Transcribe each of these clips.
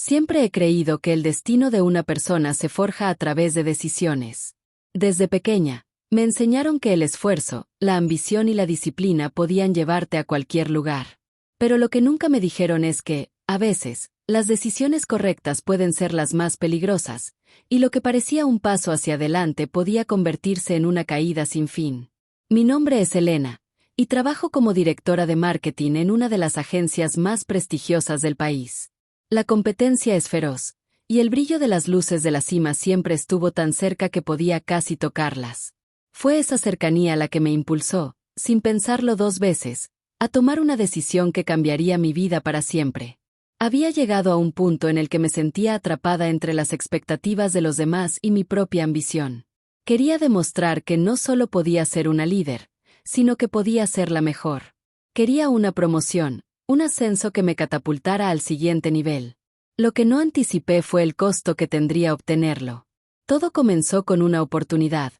Siempre he creído que el destino de una persona se forja a través de decisiones. Desde pequeña, me enseñaron que el esfuerzo, la ambición y la disciplina podían llevarte a cualquier lugar. Pero lo que nunca me dijeron es que, a veces, las decisiones correctas pueden ser las más peligrosas, y lo que parecía un paso hacia adelante podía convertirse en una caída sin fin. Mi nombre es Elena, y trabajo como directora de marketing en una de las agencias más prestigiosas del país. La competencia es feroz, y el brillo de las luces de la cima siempre estuvo tan cerca que podía casi tocarlas. Fue esa cercanía la que me impulsó, sin pensarlo dos veces, a tomar una decisión que cambiaría mi vida para siempre. Había llegado a un punto en el que me sentía atrapada entre las expectativas de los demás y mi propia ambición. Quería demostrar que no solo podía ser una líder, sino que podía ser la mejor. Quería una promoción, un ascenso que me catapultara al siguiente nivel. Lo que no anticipé fue el costo que tendría obtenerlo. Todo comenzó con una oportunidad,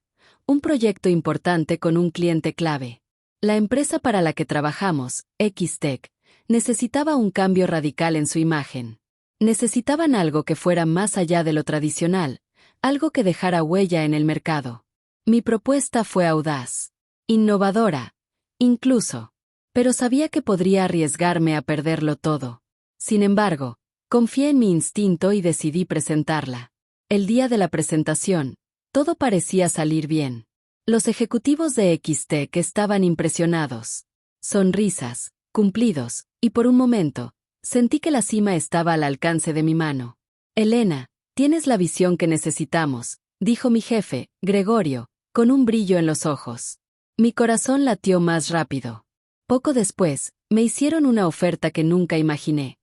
un proyecto importante con un cliente clave. La empresa para la que trabajamos, XTech, necesitaba un cambio radical en su imagen. Necesitaban algo que fuera más allá de lo tradicional, algo que dejara huella en el mercado. Mi propuesta fue audaz, innovadora, incluso, pero sabía que podría arriesgarme a perderlo todo. Sin embargo, confié en mi instinto y decidí presentarla. El día de la presentación, todo parecía salir bien. Los ejecutivos de XTech estaban impresionados. Sonrisas, cumplidos, y por un momento, sentí que la cima estaba al alcance de mi mano. Elena, tienes la visión que necesitamos, dijo mi jefe, Gregorio, con un brillo en los ojos. Mi corazón latió más rápido. Poco después, me hicieron una oferta que nunca imaginé.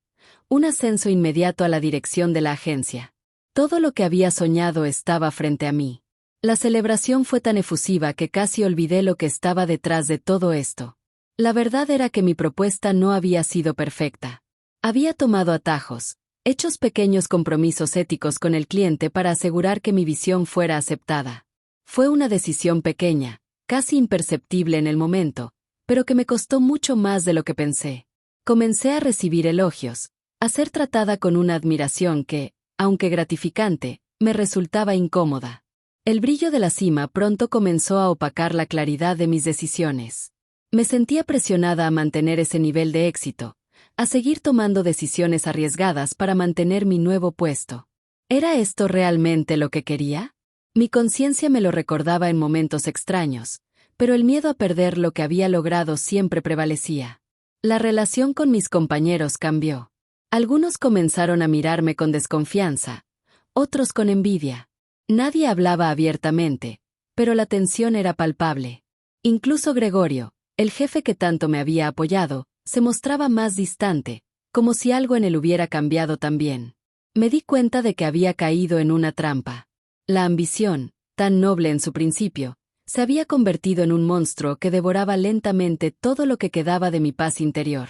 Un ascenso inmediato a la dirección de la agencia. Todo lo que había soñado estaba frente a mí. La celebración fue tan efusiva que casi olvidé lo que estaba detrás de todo esto. La verdad era que mi propuesta no había sido perfecta. Había tomado atajos, hechos pequeños compromisos éticos con el cliente para asegurar que mi visión fuera aceptada. Fue una decisión pequeña, casi imperceptible en el momento, pero que me costó mucho más de lo que pensé. Comencé a recibir elogios, a ser tratada con una admiración que, aunque gratificante, me resultaba incómoda. El brillo de la cima pronto comenzó a opacar la claridad de mis decisiones. Me sentía presionada a mantener ese nivel de éxito, a seguir tomando decisiones arriesgadas para mantener mi nuevo puesto. ¿Era esto realmente lo que quería? Mi conciencia me lo recordaba en momentos extraños, pero el miedo a perder lo que había logrado siempre prevalecía. La relación con mis compañeros cambió. Algunos comenzaron a mirarme con desconfianza, otros con envidia. Nadie hablaba abiertamente, pero la tensión era palpable. Incluso Gregorio, el jefe que tanto me había apoyado, se mostraba más distante, como si algo en él hubiera cambiado también. Me di cuenta de que había caído en una trampa. La ambición, tan noble en su principio, se había convertido en un monstruo que devoraba lentamente todo lo que quedaba de mi paz interior.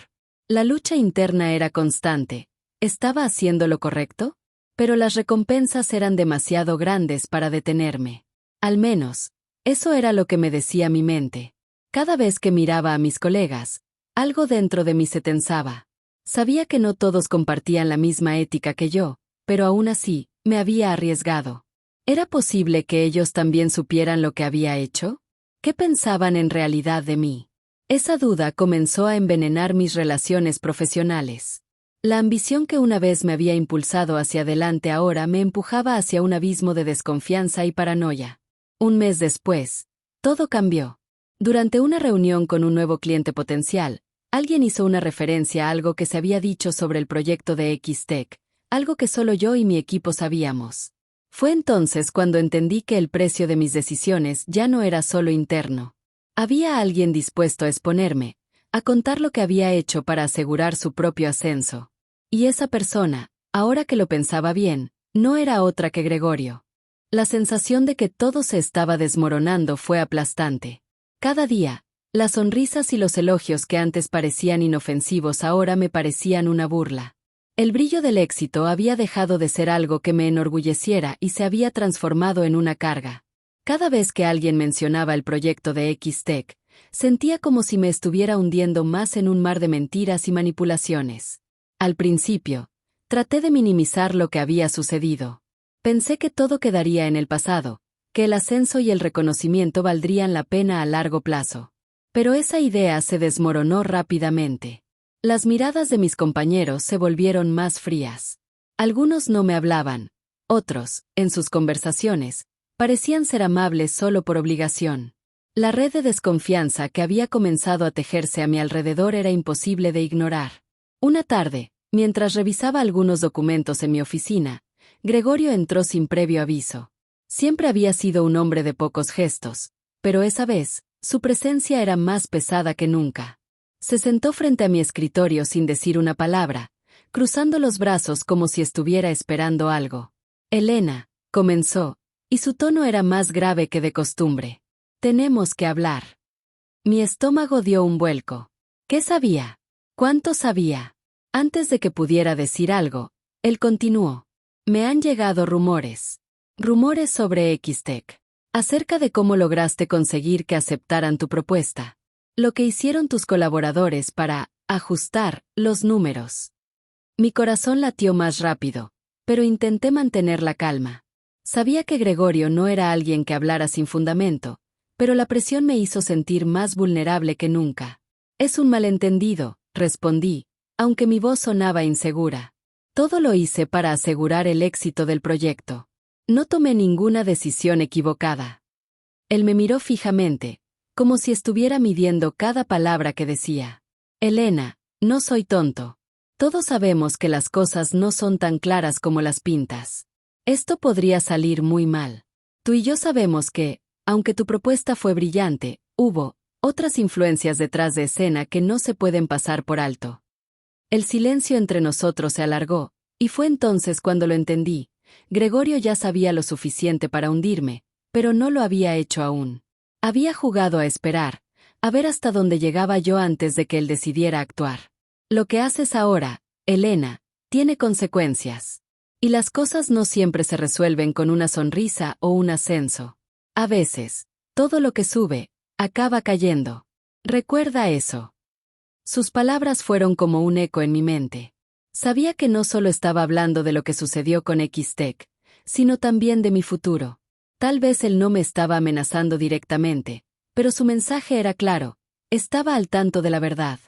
La lucha interna era constante. ¿Estaba haciendo lo correcto? Pero las recompensas eran demasiado grandes para detenerme. Al menos, eso era lo que me decía mi mente. Cada vez que miraba a mis colegas, algo dentro de mí se tensaba. Sabía que no todos compartían la misma ética que yo, pero aún así, me había arriesgado. ¿Era posible que ellos también supieran lo que había hecho? ¿Qué pensaban en realidad de mí? Esa duda comenzó a envenenar mis relaciones profesionales. La ambición que una vez me había impulsado hacia adelante ahora me empujaba hacia un abismo de desconfianza y paranoia. Un mes después, todo cambió. Durante una reunión con un nuevo cliente potencial, alguien hizo una referencia a algo que se había dicho sobre el proyecto de XTech, algo que solo yo y mi equipo sabíamos. Fue entonces cuando entendí que el precio de mis decisiones ya no era solo interno. Había alguien dispuesto a exponerme, a contar lo que había hecho para asegurar su propio ascenso. Y esa persona, ahora que lo pensaba bien, no era otra que Gregorio. La sensación de que todo se estaba desmoronando fue aplastante. Cada día, las sonrisas y los elogios que antes parecían inofensivos ahora me parecían una burla. El brillo del éxito había dejado de ser algo que me enorgulleciera y se había transformado en una carga. Cada vez que alguien mencionaba el proyecto de XTech, sentía como si me estuviera hundiendo más en un mar de mentiras y manipulaciones. Al principio, Traté de minimizar lo que había sucedido. Pensé que todo quedaría en el pasado, que el ascenso y el reconocimiento valdrían la pena a largo plazo. Pero esa idea se desmoronó rápidamente. Las miradas de mis compañeros se volvieron más frías. Algunos no me hablaban. Otros, en sus conversaciones, parecían ser amables solo por obligación. La red de desconfianza que había comenzado a tejerse a mi alrededor era imposible de ignorar. Una tarde, mientras revisaba algunos documentos en mi oficina, Gregorio entró sin previo aviso. Siempre había sido un hombre de pocos gestos, pero esa vez, su presencia era más pesada que nunca. Se sentó frente a mi escritorio sin decir una palabra, cruzando los brazos como si estuviera esperando algo. Elena, comenzó, y su tono era más grave que de costumbre. Tenemos que hablar. Mi estómago dio un vuelco. ¿Qué sabía? ¿Cuánto sabía? Antes de que pudiera decir algo, él continuó. Me han llegado rumores. Rumores sobre Xtech. Acerca de cómo lograste conseguir que aceptaran tu propuesta. Lo que hicieron tus colaboradores para ajustar los números. Mi corazón latió más rápido, pero intenté mantener la calma. Sabía que Gregorio no era alguien que hablara sin fundamento, pero la presión me hizo sentir más vulnerable que nunca. Es un malentendido, respondí, aunque mi voz sonaba insegura. Todo lo hice para asegurar el éxito del proyecto. No tomé ninguna decisión equivocada. Él me miró fijamente, como si estuviera midiendo cada palabra que decía. Elena, no soy tonto. Todos sabemos que las cosas no son tan claras como las pintas. Esto podría salir muy mal. Tú y yo sabemos que, aunque tu propuesta fue brillante, hubo otras influencias detrás de escena que no se pueden pasar por alto. El silencio entre nosotros se alargó, y fue entonces cuando lo entendí. Gregorio ya sabía lo suficiente para hundirme, pero no lo había hecho aún. Había jugado a esperar, a ver hasta dónde llegaba yo antes de que él decidiera actuar. Lo que haces ahora, Elena, tiene consecuencias. Y las cosas no siempre se resuelven con una sonrisa o un ascenso. A veces, todo lo que sube, acaba cayendo. Recuerda eso. Sus palabras fueron como un eco en mi mente. Sabía que no solo estaba hablando de lo que sucedió con Xtech, sino también de mi futuro. Tal vez él no me estaba amenazando directamente, pero su mensaje era claro, estaba al tanto de la verdad.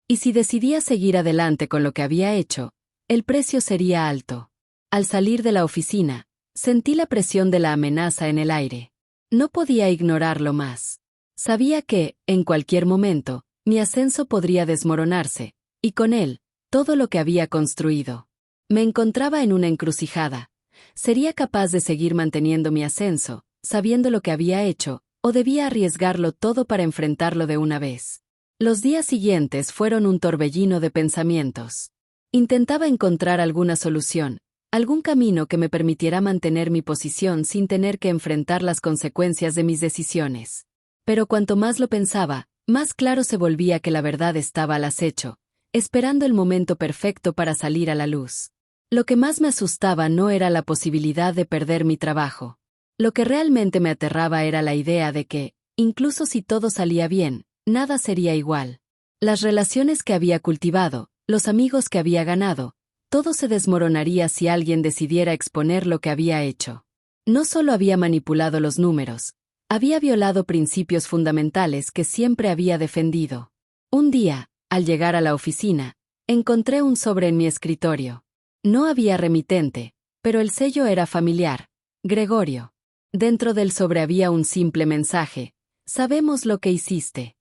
Y si decidía seguir adelante con lo que había hecho, el precio sería alto. Al salir de la oficina, sentí la presión de la amenaza en el aire. No podía ignorarlo más. Sabía que, en cualquier momento, mi ascenso podría desmoronarse, y con él, todo lo que había construido. Me encontraba en una encrucijada. ¿Sería capaz de seguir manteniendo mi ascenso, sabiendo lo que había hecho, o debía arriesgarlo todo para enfrentarlo de una vez? Los días siguientes fueron un torbellino de pensamientos. Intentaba encontrar alguna solución, algún camino que me permitiera mantener mi posición sin tener que enfrentar las consecuencias de mis decisiones. Pero cuanto más lo pensaba, más claro se volvía que la verdad estaba al acecho, esperando el momento perfecto para salir a la luz. Lo que más me asustaba no era la posibilidad de perder mi trabajo. Lo que realmente me aterraba era la idea de que, incluso si todo salía bien, nada sería igual. Las relaciones que había cultivado, los amigos que había ganado, todo se desmoronaría si alguien decidiera exponer lo que había hecho. No solo había manipulado los números, había violado principios fundamentales que siempre había defendido. Un día, al llegar a la oficina, encontré un sobre en mi escritorio. No había remitente, pero el sello era familiar. Gregorio. Dentro del sobre había un simple mensaje. Sabemos lo que hiciste.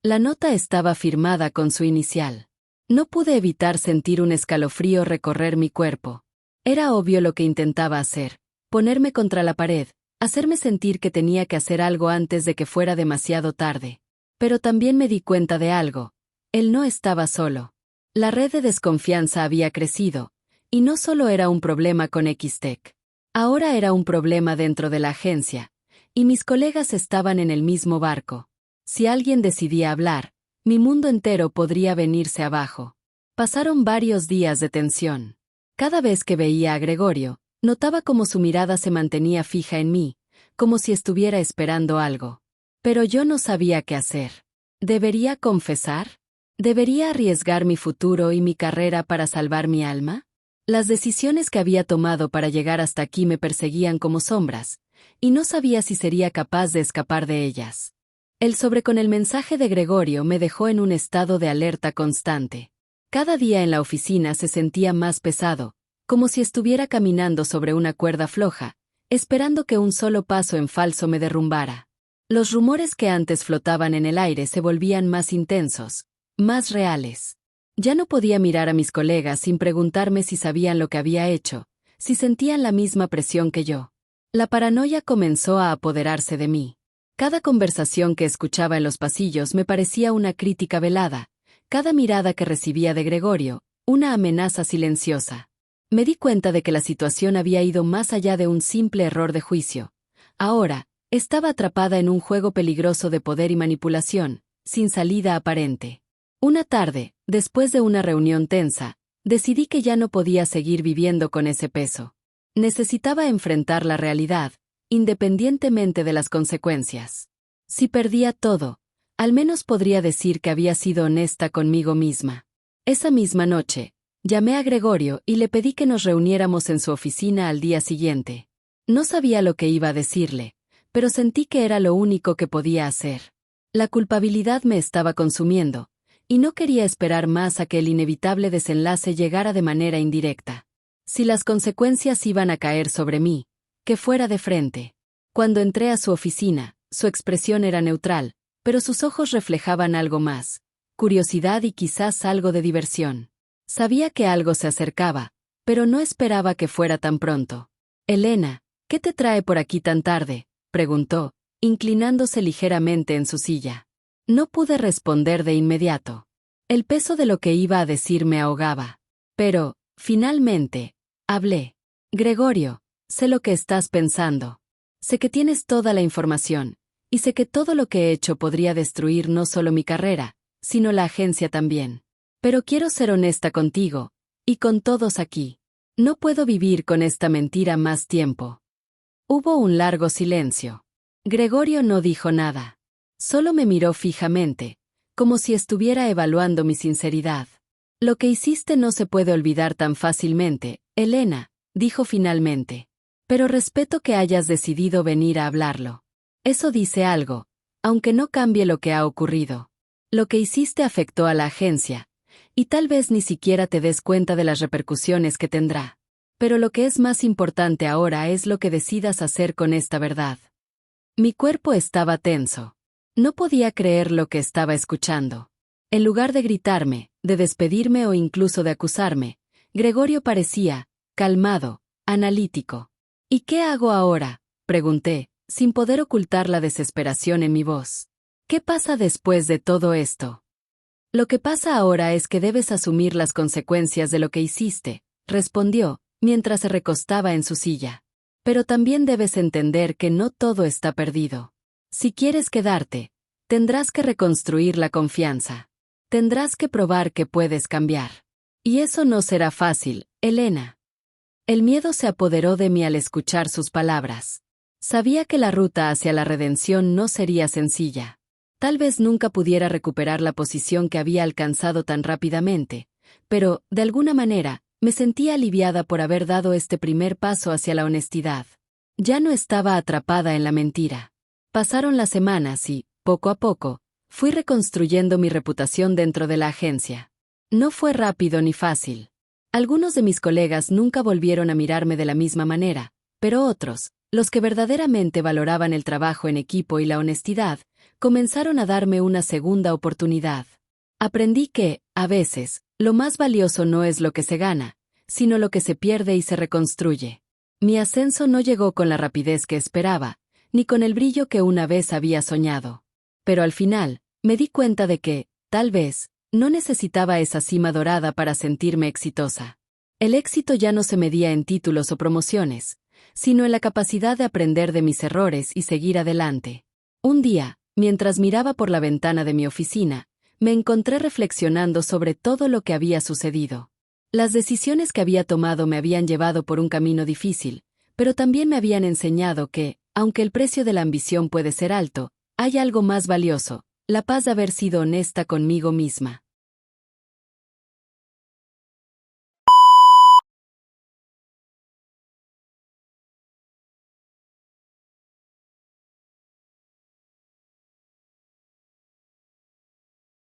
La nota estaba firmada con su inicial. No pude evitar sentir un escalofrío recorrer mi cuerpo. Era obvio lo que intentaba hacer. Ponerme contra la pared, hacerme sentir que tenía que hacer algo antes de que fuera demasiado tarde. Pero también me di cuenta de algo. Él no estaba solo. La red de desconfianza había crecido, y no solo era un problema con Xtech. Ahora era un problema dentro de la agencia, y mis colegas estaban en el mismo barco. Si alguien decidía hablar, mi mundo entero podría venirse abajo. Pasaron varios días de tensión. Cada vez que veía a Gregorio, notaba como su mirada se mantenía fija en mí, como si estuviera esperando algo. Pero yo no sabía qué hacer. ¿Debería confesar? ¿Debería arriesgar mi futuro y mi carrera para salvar mi alma? Las decisiones que había tomado para llegar hasta aquí me perseguían como sombras, y no sabía si sería capaz de escapar de ellas. El sobre con el mensaje de Gregorio me dejó en un estado de alerta constante. Cada día en la oficina se sentía más pesado, como si estuviera caminando sobre una cuerda floja, esperando que un solo paso en falso me derrumbara. Los rumores que antes flotaban en el aire se volvían más intensos, más reales. Ya no podía mirar a mis colegas sin preguntarme si sabían lo que había hecho, si sentían la misma presión que yo. La paranoia comenzó a apoderarse de mí. Cada conversación que escuchaba en los pasillos me parecía una crítica velada, cada mirada que recibía de Gregorio, una amenaza silenciosa. Me di cuenta de que la situación había ido más allá de un simple error de juicio. Ahora, estaba atrapada en un juego peligroso de poder y manipulación, sin salida aparente. Una tarde, después de una reunión tensa, decidí que ya no podía seguir viviendo con ese peso. Necesitaba enfrentar la realidad, independientemente de las consecuencias. Si perdía todo, al menos podría decir que había sido honesta conmigo misma. Esa misma noche, llamé a Gregorio y le pedí que nos reuniéramos en su oficina al día siguiente. No sabía lo que iba a decirle, pero sentí que era lo único que podía hacer. La culpabilidad me estaba consumiendo, y no quería esperar más a que el inevitable desenlace llegara de manera indirecta. Si las consecuencias iban a caer sobre mí, que fuera de frente. Cuando entré a su oficina, su expresión era neutral, pero sus ojos reflejaban algo más, curiosidad y quizás algo de diversión. Sabía que algo se acercaba, pero no esperaba que fuera tan pronto. «Elena, ¿qué te trae por aquí tan tarde?», preguntó, inclinándose ligeramente en su silla. No pude responder de inmediato. El peso de lo que iba a decir me ahogaba. Pero, finalmente, hablé. «Gregorio, sé lo que estás pensando. Sé que tienes toda la información, y sé que todo lo que he hecho podría destruir no solo mi carrera, sino la agencia también. Pero quiero ser honesta contigo, y con todos aquí. No puedo vivir con esta mentira más tiempo». Hubo un largo silencio. Gregorio no dijo nada. Solo me miró fijamente, como si estuviera evaluando mi sinceridad. «Lo que hiciste no se puede olvidar tan fácilmente, Elena», dijo finalmente. «Pero respeto que hayas decidido venir a hablarlo. Eso dice algo, aunque no cambie lo que ha ocurrido. Lo que hiciste afectó a la agencia, y tal vez ni siquiera te des cuenta de las repercusiones que tendrá. Pero lo que es más importante ahora es lo que decidas hacer con esta verdad». Mi cuerpo estaba tenso. No podía creer lo que estaba escuchando. En lugar de gritarme, de despedirme o incluso de acusarme, Gregorio parecía calmado, analítico. «¿Y qué hago ahora?», pregunté, sin poder ocultar la desesperación en mi voz. «¿Qué pasa después de todo esto?». «Lo que pasa ahora es que debes asumir las consecuencias de lo que hiciste», respondió, mientras se recostaba en su silla. «Pero también debes entender que no todo está perdido. Si quieres quedarte, tendrás que reconstruir la confianza. Tendrás que probar que puedes cambiar. Y eso no será fácil, Elena». El miedo se apoderó de mí al escuchar sus palabras. Sabía que la ruta hacia la redención no sería sencilla. Tal vez nunca pudiera recuperar la posición que había alcanzado tan rápidamente, pero, de alguna manera, me sentía aliviada por haber dado este primer paso hacia la honestidad. Ya no estaba atrapada en la mentira. Pasaron las semanas y, poco a poco, fui reconstruyendo mi reputación dentro de la agencia. No fue rápido ni fácil. Algunos de mis colegas nunca volvieron a mirarme de la misma manera, pero otros, los que verdaderamente valoraban el trabajo en equipo y la honestidad, comenzaron a darme una segunda oportunidad. Aprendí que, a veces, lo más valioso no es lo que se gana, sino lo que se pierde y se reconstruye. Mi ascenso no llegó con la rapidez que esperaba, ni con el brillo que una vez había soñado. Pero al final, me di cuenta de que, tal vez, no necesitaba esa cima dorada para sentirme exitosa. El éxito ya no se medía en títulos o promociones, sino en la capacidad de aprender de mis errores y seguir adelante. Un día, mientras miraba por la ventana de mi oficina, me encontré reflexionando sobre todo lo que había sucedido. Las decisiones que había tomado me habían llevado por un camino difícil, pero también me habían enseñado que, aunque el precio de la ambición puede ser alto, hay algo más valioso, la paz de haber sido honesta conmigo misma.